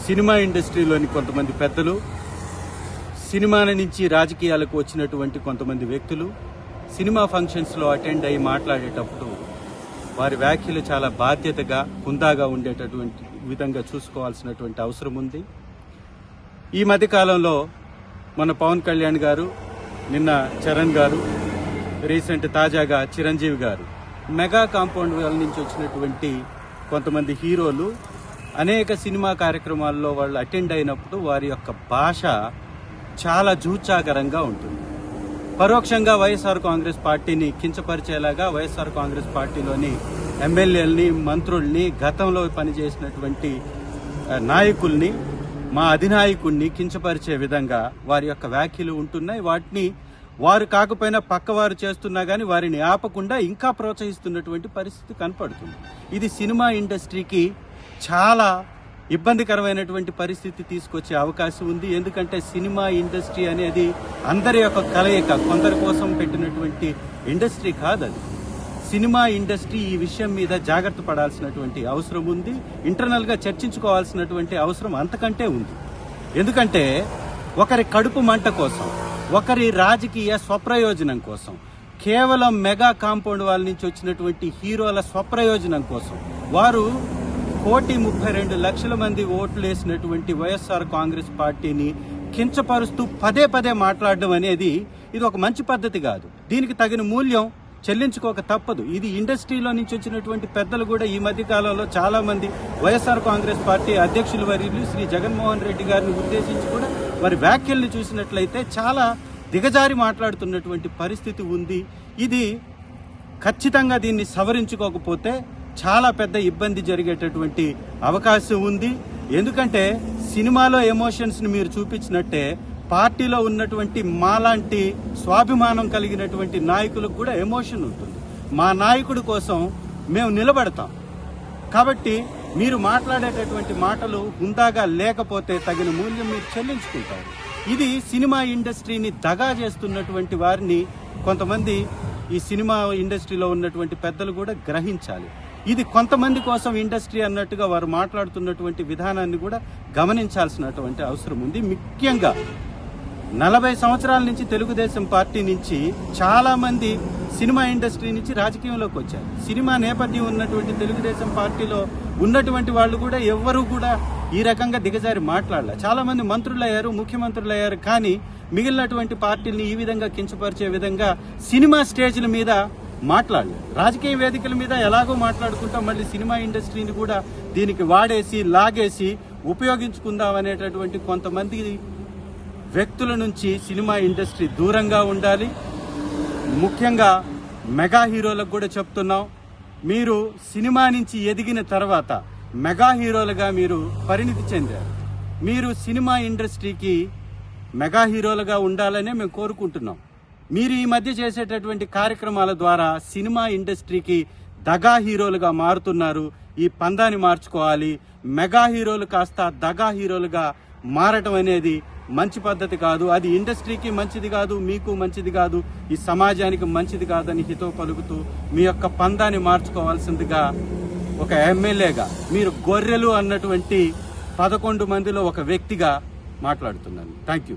Cinema ఇండస్ట్రీలోని కొంతమంది పెద్దలు, సినిమాల నుంచి రాజకీయాలకు వచ్చినటువంటి కొంతమంది వ్యక్తులు సినిమా ఫంక్షన్స్లో అటెండ్ అయ్యి మాట్లాడేటప్పుడు వారి వ్యాఖ్యలు చాలా బాధ్యతగా, హుందాగా ఉండేటటువంటి విధంగా చూసుకోవాల్సినటువంటి అవసరం ఉంది. ఈ మధ్యకాలంలో మన పవన్ కళ్యాణ్ గారు, నిన్న చరణ్ గారు, రీసెంట్ తాజాగా చిరంజీవి గారు మెగా కాంపౌండ్ వాళ్ళ నుంచి వచ్చినటువంటి కొంతమంది హీరోలు అనేక సినిమా కార్యక్రమాల్లో వాళ్ళు అటెండ్ అయినప్పుడు వారి యొక్క భాష చాలా జూచాకరంగా ఉంటుంది. పరోక్షంగా వైఎస్ఆర్ కాంగ్రెస్ పార్టీని కించపరిచేలాగా, వైఎస్ఆర్ కాంగ్రెస్ పార్టీలోని ఎమ్మెల్యేలని, మంత్రుల్ని, గతంలో పనిచేసినటువంటి నాయకుల్ని, మా అధినాయకుడిని కించపరిచే విధంగా వారి యొక్క వ్యాఖ్యలు ఉంటున్నాయి. వాటిని వారు కాకపోయినా పక్కవారు చేస్తున్నా కానీ వారిని ఆపకుండా ఇంకా ప్రోత్సహిస్తున్నటువంటి పరిస్థితి కనపడుతుంది. ఇది సినిమా ఇండస్ట్రీకి చాలా ఇబ్బందికరమైనటువంటి పరిస్థితి తీసుకొచ్చే అవకాశం ఉంది. ఎందుకంటే సినిమా ఇండస్ట్రీ అనేది అందరి యొక్క కలయిక, కొందరి కోసం పెట్టినటువంటి ఇండస్ట్రీ కాదు. అది సినిమా ఇండస్ట్రీ ఈ విషయం మీద జాగ్రత్త పడాల్సినటువంటి అవసరం ఉంది. ఇంటర్నల్గా చర్చించుకోవాల్సినటువంటి అవసరం అంతకంటే ఉంది. ఎందుకంటే ఒకరి కడుపు మంట కోసం, ఒకరి రాజకీయ స్వప్రయోజనం కోసం, కేవలం మెగా కాంపౌండ్ వాళ్ళ నుంచి వచ్చినటువంటి హీరోల స్వప్రయోజనం కోసం వారు 1,32,00,000 మంది ఓట్లు వేసినటువంటి వైఎస్ఆర్ కాంగ్రెస్ పార్టీని కించపరుస్తూ పదే పదే మాట్లాడడం అనేది ఇది ఒక మంచి పద్ధతి కాదు. దీనికి తగిన మూల్యం చెల్లించుకోక తప్పదు. ఇది ఇండస్ట్రీలో నుంచి వచ్చినటువంటి పెద్దలు కూడా ఈ మధ్య కాలంలో చాలా మంది వైఎస్ఆర్ కాంగ్రెస్ పార్టీ అధ్యక్షులు వర్యులు శ్రీ జగన్మోహన్ రెడ్డి గారిని ఉద్దేశించి కూడా వారి వ్యాఖ్యల్ని చూసినట్లయితే చాలా దిగజారి మాట్లాడుతున్నటువంటి పరిస్థితి ఉంది. ఇది ఖచ్చితంగా దీన్ని సవరించుకోకపోతే చాలా పెద్ద ఇబ్బంది జరిగేటటువంటి అవకాశం ఉంది. ఎందుకంటే సినిమాలో ఎమోషన్స్ని మీరు చూపించినట్టే పార్టీలో ఉన్నటువంటి మాలాంటి స్వాభిమానం కలిగినటువంటి నాయకులకు కూడా ఎమోషన్ ఉంటుంది. మా నాయకుడి కోసం మేము నిలబడతాం. కాబట్టి మీరు మాట్లాడేటటువంటి మాటలు హుందాగా లేకపోతే తగిన మూల్యం మీరు చెల్లించుకుంటారు. ఇది సినిమా ఇండస్ట్రీని దగా చేస్తున్నటువంటి వారిని కొంతమంది ఈ సినిమా ఇండస్ట్రీలో ఉన్నటువంటి పెద్దలు కూడా గ్రహించాలి. ఇది కొంతమంది కోసం ఇండస్ట్రీ అన్నట్టుగా వారు మాట్లాడుతున్నటువంటి విధానాన్ని కూడా గమనించాల్సినటువంటి అవసరం ఉంది. ముఖ్యంగా 40 సంవత్సరాల నుంచి తెలుగుదేశం పార్టీ నుంచి చాలా మంది సినిమా ఇండస్ట్రీ నుంచి రాజకీయంలోకి వచ్చారు. సినిమా నేపథ్యం ఉన్నటువంటి తెలుగుదేశం పార్టీలో ఉన్నటువంటి వాళ్ళు కూడా ఎవ్వరూ కూడా ఈ రకంగా దిగజారి మాట్లాడలే. చాలా మంది మంత్రులు అయ్యారు, ముఖ్యమంత్రులు అయ్యారు. కానీ మిగిలినటువంటి పార్టీల్ని ఈ విధంగా కించపరిచే విధంగా సినిమా స్టేజ్ల మీద మాట్లాడలేదు. రాజకీయ వేదికల మీద ఎలాగో మాట్లాడుకుంటాం, మళ్ళీ సినిమా ఇండస్ట్రీని కూడా దీనికి వాడేసి లాగేసి ఉపయోగించుకుందాం అనేటటువంటి కొంతమంది వ్యక్తుల నుంచి సినిమా ఇండస్ట్రీ దూరంగా ఉండాలి. ముఖ్యంగా మెగా హీరోలకు కూడా చెప్తున్నాం, మీరు సినిమా నుంచి ఎదిగిన తర్వాత మెగా హీరోలుగా మీరు పరిణితి చెందారు. మీరు సినిమా ఇండస్ట్రీకి మెగా హీరోలుగా ఉండాలనే మేము కోరుకుంటున్నాం. మీరు ఈ మధ్య చేసేటటువంటి కార్యక్రమాల ద్వారా సినిమా ఇండస్ట్రీకి దగా హీరోలుగా మారుతున్నారు. ఈ పందాన్ని మార్చుకోవాలి. మెగా హీరోలు కాస్త దగా హీరోలుగా మారటం అనేది మంచి పద్ధతి కాదు. అది ఇండస్ట్రీకి మంచిది కాదు, మీకు మంచిది కాదు, ఈ సమాజానికి మంచిది కాదని హితవు పలుకుతూ మీ యొక్క పందాన్ని మార్చుకోవాల్సిందిగా ఒక ఎమ్మెల్యేగా, మీరు గొర్రెలు అన్నటువంటి 11 మందిలో ఒక వ్యక్తిగా మాట్లాడుతున్నాను. Thank you.